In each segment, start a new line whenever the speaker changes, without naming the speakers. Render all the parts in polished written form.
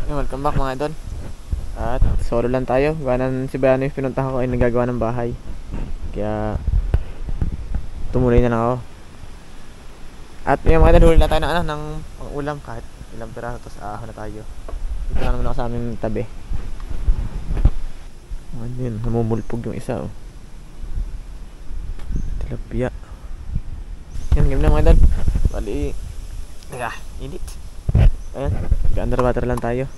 Welcome back mga idol. At solo lang tayo. Ganan si Bayano yung pinuntahan ko ay nagagawa ng bahay. Kaya tumuloy na lang ako. At yung mga idol, huli na tayo ng, ng ulam kahit ilang piraso. Tapos ahon na tayo. Dito na naman ako sa aming tabi. Ayun, namumulpog yung isa. Tilapia. Yan, game na mga idol. Bali, init. Ayan, underwater lang tayo.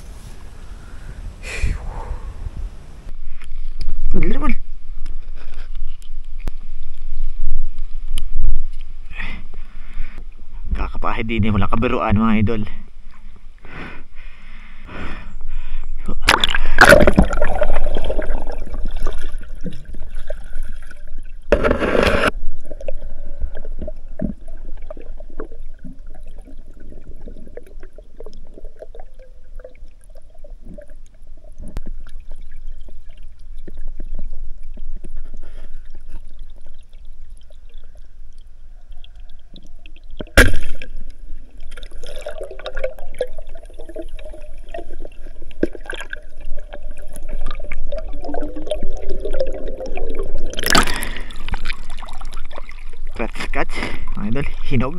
Gilibol. Kakapahid din, wala kabiruan mga idol. Catch, mga idol, hinog.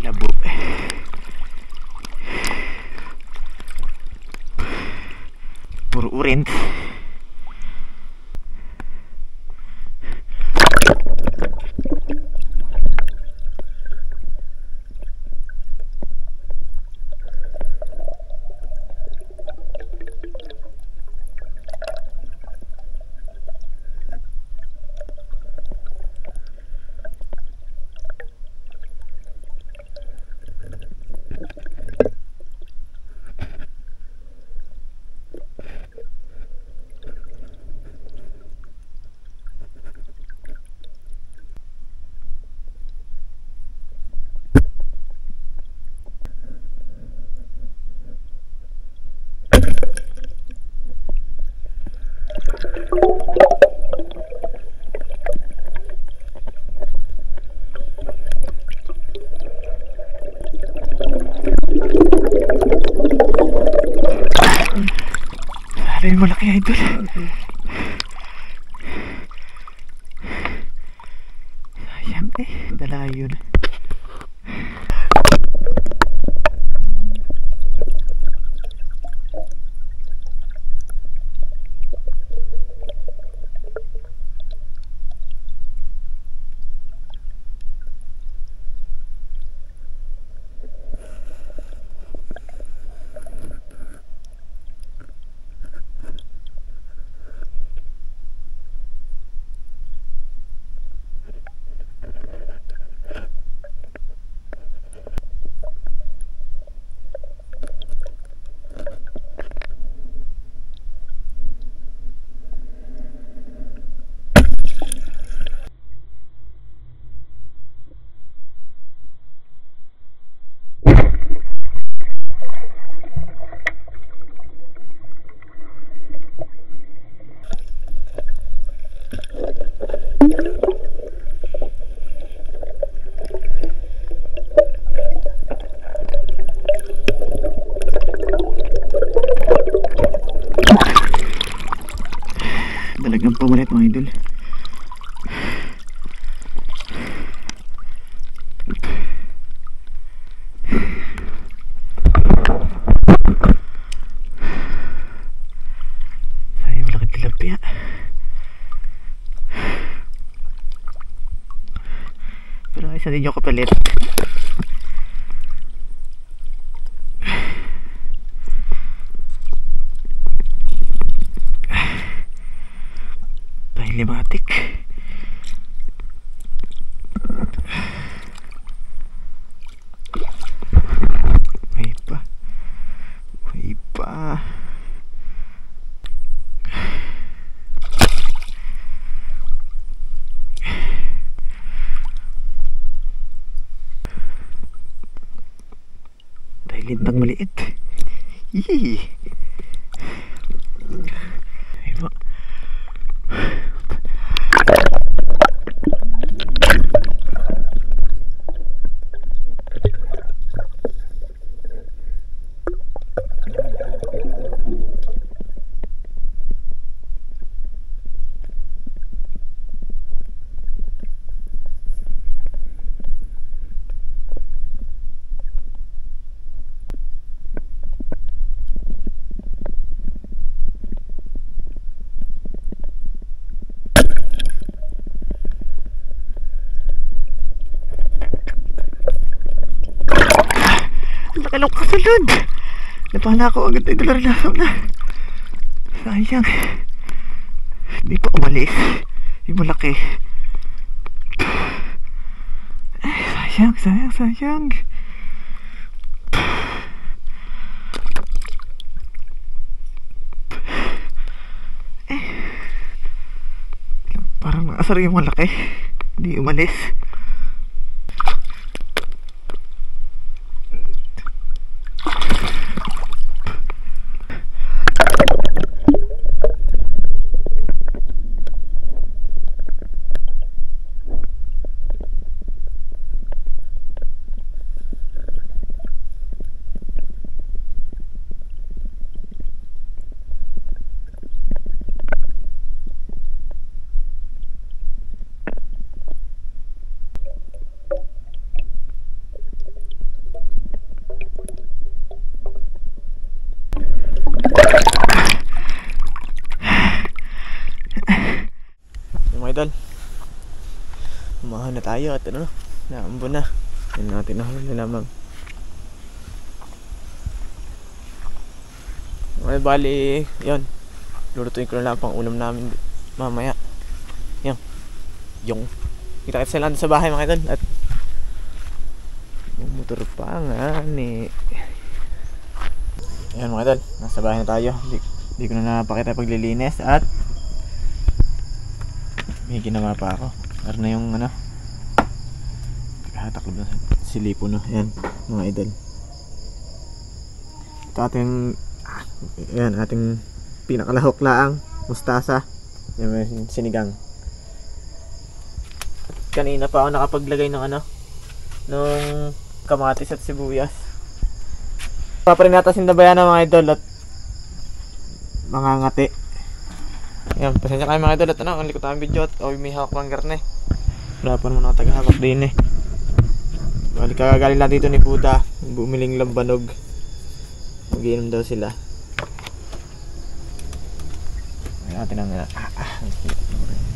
Labo. Puro urint. Alay, malaki idol. Sayang dalayo na. Talagang pamalit mga idol. Isa din yung kapalit. Limatik. May pa. May pa. Dahil lintang maliit. Yee. May pa. Nakalaw ka salud. Napala ko agad ay dalar-lasam na. Sayang. Hindi pa umalis. Yung malaki. Ay, sayang. Parang naasar yung malaki. Hindi umalis. Idol, umahan na tayo at ano, naambo na. Yan natin nahuli na lamang. Well, bali, yun, lulutuin ko na lang pang ulam namin mamaya. Yung kita sila sa bahay mga idol. At yung motor pa nga ni. Yan mga idol, nasa bahay na tayo. Di ko na napakita paglilinis at may ginawa pa ako. Meron na yung ano, hatak ko na silipo no. Yan mga idol. Ito ating yan, ating pinakalahok laang mustasa. Yung sinigang. At kanina pa ako nakapaglagay ng ano, nung kamatis at sibuyas. Paparin natin sindabayan ng mga idol at mga ngati. Yan, pasensya kayo mga idol at ano, ang likot ang video at may hawak ng garne. Wala pa naman ako tagahawak din eh. Balik kagagaling lang dito ni Buda, bumiling lambanog. Mag-iinom daw sila. Ay natin ang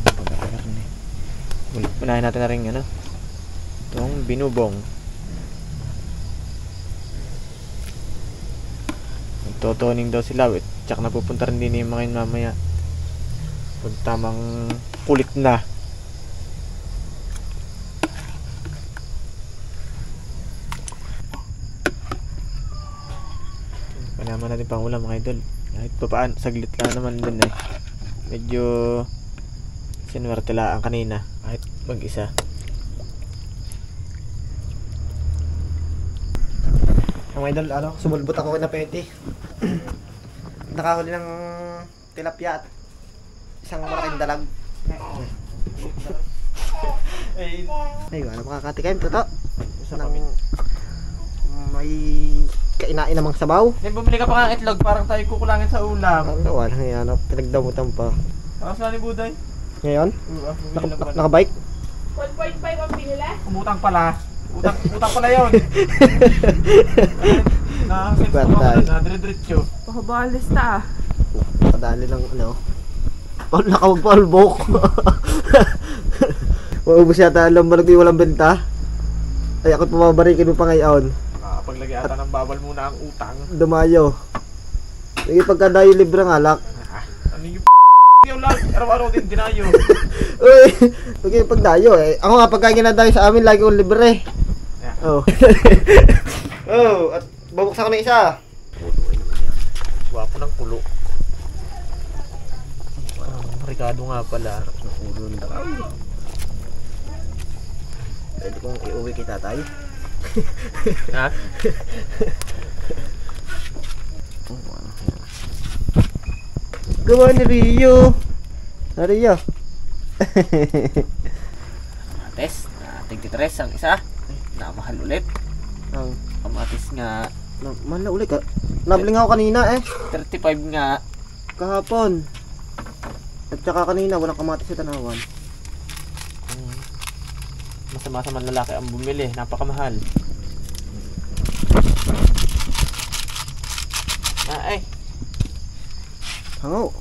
pagkakarne. Unahin natin na rin ano, itong binubong. Magtotoning daw sila wait. Tsaka napupunta rin din yung mga yun mamaya. Pag tamang kulit na. Panaman natin pang ulam mga idol. Kahit pa paan, saglit lang naman din eh. Medyo sinuwerte lang kanina kahit mag-isa. Mga idol, ano, sumulbot ako na pwede. Nakahuli ng tilapia at isang malaking dalag. Ay, ano makakatikim to? May kainain namang sabaw. Bumili ka pa ng itlog, parang tayo kukulangin sa ulam. Ano, wala yan. Pinagdamutan pa. Parang saan ni Buday? Ngayon? Nakabike?
1.5 ang pinila?
Umutang pala. Utang pala yun. Dire-diretso.
Pahabalis ta ah.
Padali ng ano. Nakawag pa albok. Maubos yata alam ba walang benta?
Ay, ako'y pumabarikin mo pa ngayon.
Paglagay ata ng bawal muna ang utang.
Dumayo. Sige, pagkadayo libre ng alak.
Ano yung yung lang? Araw-araw din dinayo.
Uy, okay, pagdayo eh. Ako nga, pagka ginadayo sa amin, lagi kong libre.
Yeah.
Oh. Oh, at babuksan ko na isa.
Gwapo ng kulo. Ricardo nga pala.
Ulo ng dakaw. Pwede kong iuwi kita tayo.
Ha?
Gawa ni Rio. Na Rio.
Kamatis, tig-3 ang isa. Namahal ulit.
Ang
Kamatis nga,
mahal na ulit ka. Nabling ako kanina eh.
35 nga.
Kahapon. At saka kanina, walang kamatis sa tanawan.
Masama sa manlalaki ang bumili. Napakamahal. Ay.
Hango.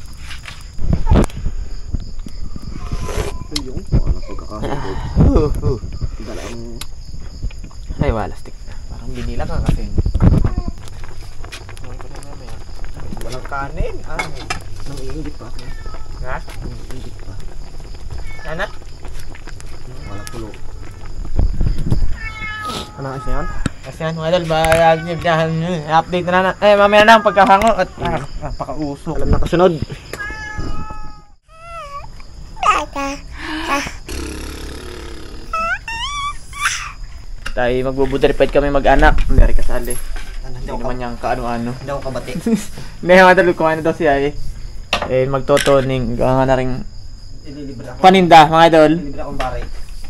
Ayun, wala pagkakahigod. Dala ang...
Ay, wala stick na. Parang binila ka kasi. Walang kanin.
Nang iingit pa ako.
Ha?
Nang iingit pa.
Anak?
Wala pulo. Ano kasi yan?
Kasi yan, mga idol, update na na. Mamaya na ang pagkahango at napakausok.
Alam na kasunod.
Tayo magbubuderpet kami mag-anak. Hindi kasali. Hindi naman niyang kaano-ano.
Hindi ako kabati.
Hindi, mga idol, kumain na daw siya eh. Magtotoning. Gawa na rin
Ililibre ako.
paninda, mga idol.
Ililibre akong baray.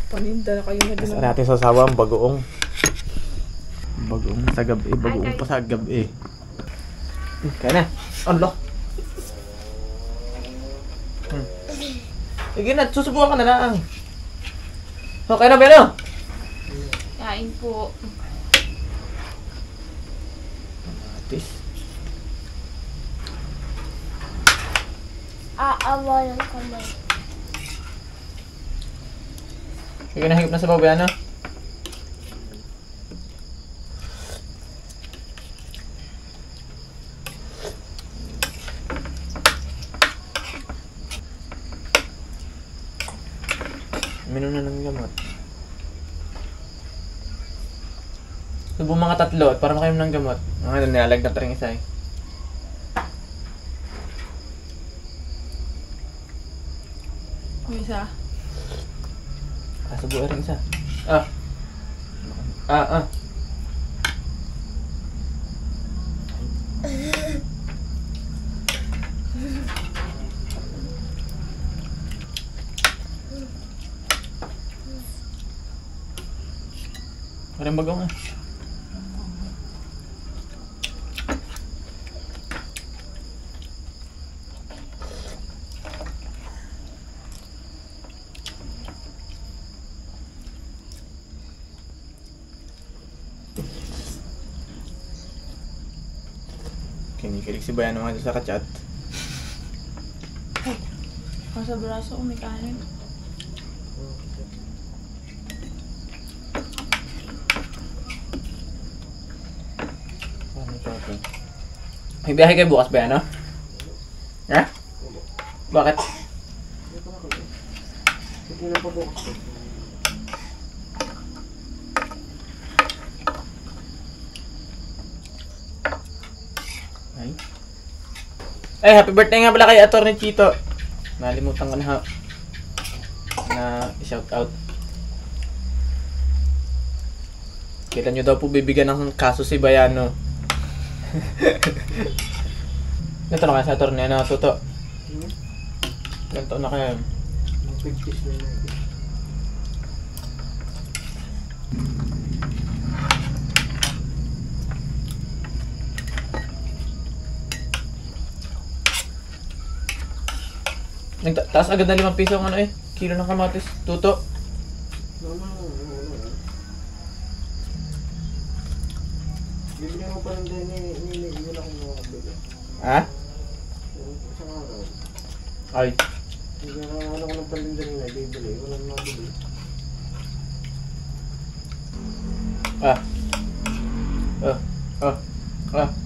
Paninda na kayo na din.
Sa natin sa sawa ang bagoong. Bagoong sa gabi. Bagoong pa sa gabi. Kaya na. Ano? Sige na, susubukan ka na lang. Okay na, Beno?
Kain po.
Atis.
Aawalan kamay.
Sige na, higop na sa babae, ano? Minom na ng gamot. Subo mga tatlo at para makainom ng gamot. Mga nilalag na rin isa eh.
May isa.
Subo rin isa. Ah. Parang bagong ah. Kinikilig si Bayan naman sa kachat.
Nasa braso ko may kanin.
May biyahe kayo bukas ba, ano? Ha? Bakit?
Hindi na pa bukas ko.
Ay, happy birthday nga pala kay Atty. Chito. Nalimutan ko na i-shout out. Kita nyo daw po bibigyan ng kaso si Bayano. Ganito na kayo sa Atty. Ano, Tuto? Ganito na kayo.
Mag-50s na yun.
Nagtaas agad na 5 piso ang ano eh. Kilo ng kamatis. Tuto.
Bibili mo pa rin din yun akong mga kabili.
Ha?
Isang araw.
Ay.
Ano ko ng palinda nila, bibili. Walang mabili.
Ah. Ah. Ah. Ah.